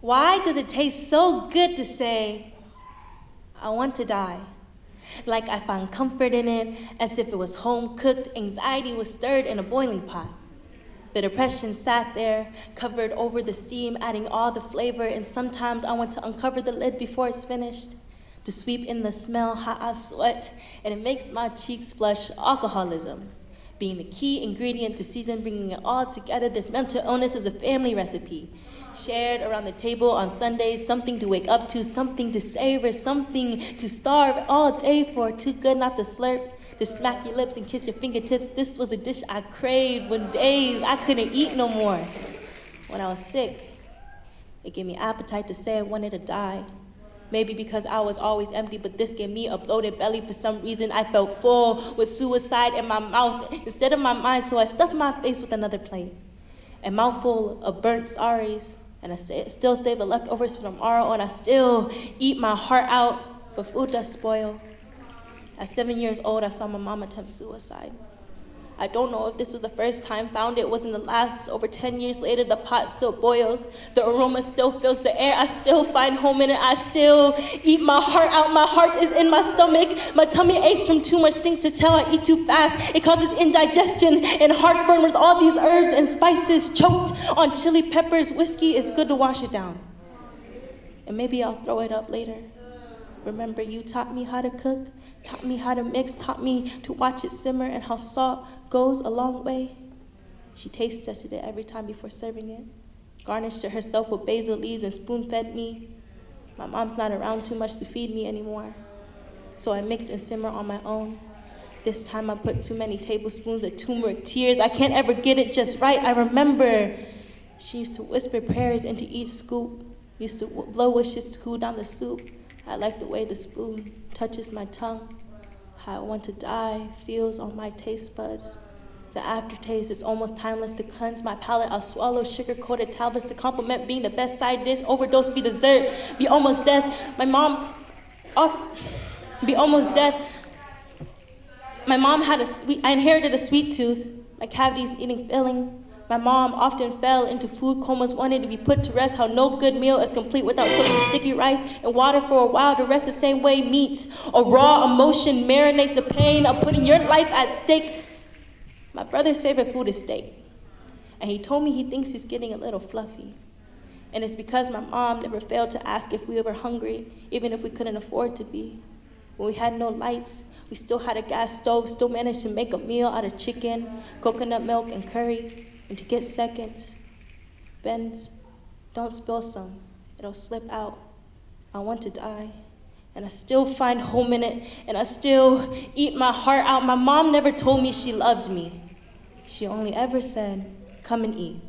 Why does it taste so good to say, I want to die? Like I found comfort in it, as if it was home-cooked. Anxiety was stirred in a boiling pot. The depression sat there, covered over the steam, adding all the flavor, and sometimes I want to uncover the lid before it's finished, to sweep in the smell, hot I sweat, and it makes my cheeks flush. Alcoholism being the key ingredient to season, bringing it all together. This mental illness is a family recipe, shared around the table on Sundays, something to wake up to, something to savor, something to starve all day for, too good not to slurp, to smack your lips and kiss your fingertips. This was a dish I craved when days I couldn't eat no more. When I was sick, it gave me appetite to say I wanted to die. Maybe because I was always empty, but this gave me a bloated belly. For some reason, I felt full with suicide in my mouth instead of my mind, so I stuffed my face with another plate. A mouthful of burnt sorries, and I still save the leftovers for tomorrow, and I still eat my heart out, but food does spoil. At 7 years old, I saw my mom attempt suicide. I don't know if this was the first time, found it wasn't the last. Over 10 years later, the pot still boils. The aroma still fills the air. I still find home in it. I still eat my heart out. My heart is in my stomach. My tummy aches from too much things to tell. I eat too fast. It causes indigestion and heartburn with all these herbs and spices. Choked on chili peppers. Whiskey is good to wash it down. And maybe I'll throw it up later. Remember, you taught me how to cook, taught me how to mix, taught me to watch it simmer, and how salt goes a long way. She taste tested it every time before serving it, garnished it herself with basil leaves and spoon-fed me. My mom's not around too much to feed me anymore, so I mix and simmer on my own. This time I put too many tablespoons of turmeric tears. I can't ever get it just right. I remember she used to whisper prayers into each scoop, used to blow wishes to cool down the soup. I like the way the spoon touches my tongue, how I want to die feels on my taste buds. The aftertaste is almost timeless. To cleanse my palate, I'll swallow sugar-coated tablets to compliment being the best side dish. Overdose be dessert, be almost death. My mom had I inherited a sweet tooth. My cavities needing filling. My mom often fell into food comas, wanted to be put to rest, how no good meal is complete without soaking sticky rice and water for a while to rest the same way meat. A raw emotion marinates the pain of putting your life at stake. My brother's favorite food is steak, and he told me he thinks he's getting a little fluffy. And it's because my mom never failed to ask if we were hungry, even if we couldn't afford to be. When we had no lights, we still had a gas stove, still managed to make a meal out of chicken, coconut milk, and curry. And to get seconds, bends, don't spill some, it'll slip out. I want to die, and I still find home in it, and I still eat my heart out. My mom never told me she loved me. She only ever said, come and eat.